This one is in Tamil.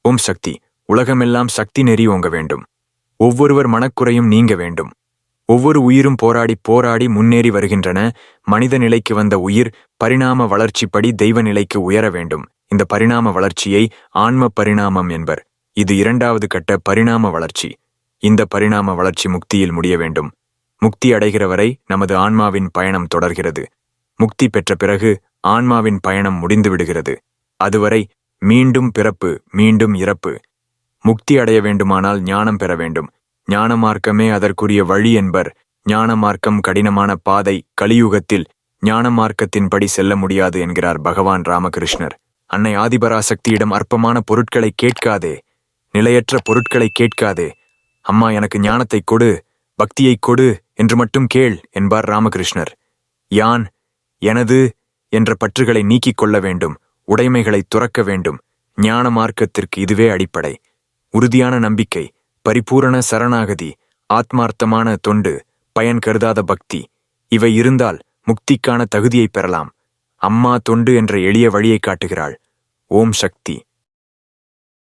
ஓம் சக்தி. உலகமெல்லாம் சக்தி நெறி ஓங்க வேண்டும். ஒவ்வொருவர் மனக்குறையும் நீங்க வேண்டும். ஒவ்வொரு உயிரும் போராடி போராடி முன்னேறி வருகின்றன. மனித நிலைக்கு வந்த உயிர் பரிணாம வளர்ச்சிப்படி தெய்வ நிலைக்கு உயர வேண்டும். இந்த பரிணாம வளர்ச்சியை ஆன்ம பரிணாமம் என்பர். இது 2வது கட்ட பரிணாம வளர்ச்சி. இந்த பரிணாம வளர்ச்சி முக்தியில் முடிய வேண்டும். முக்தி அடைகிற வரை நமது ஆன்மாவின் பயணம் தொடர்கிறது. முக்தி பெற்ற பிறகு ஆன்மாவின் பயணம் முடிந்து விடுகிறது. அதுவரை மீண்டும் பிறப்பு, மீண்டும் இறப்பு. முக்தி அடைய வேண்டுமானால் ஞானம் பெற வேண்டும். ஞான மார்க்கமே அதற்குரிய வழி என்பர். ஞான மார்க்கம் கடினமான பாதை. கலியுகத்தில் ஞான மார்க்கத்தின்படி செல்ல முடியாது என்கிறார் பகவான் ராமகிருஷ்ணர். அன்னை ஆதிபராசக்தியிடம் அற்பமான பொருட்களை கேட்காதே, நிலையற்ற பொருட்களை கேட்காதே. அம்மா, எனக்கு ஞானத்தை கொடு, பக்தியை கொடு என்று மட்டும் கேள் என்பார் ராமகிருஷ்ணர். யான், எனது என்ற பற்றுகளை நீக்கிக் கொள்ள வேண்டும். உடைமைகளை துறக்க வேண்டும். ஞான மார்க்கத்திற்கு இதுவே அடிப்படை. உறுதியான நம்பிக்கை, பரிபூரண சரணாகதி, ஆத்மார்த்தமான தொண்டு, பயன் கருதாத பக்தி, இவை இருந்தால் முக்திக்கான தகுதியை பெறலாம். அம்மா தொண்டு என்ற எளிய வழியை காட்டுகிறாள். ஓம் சக்தி.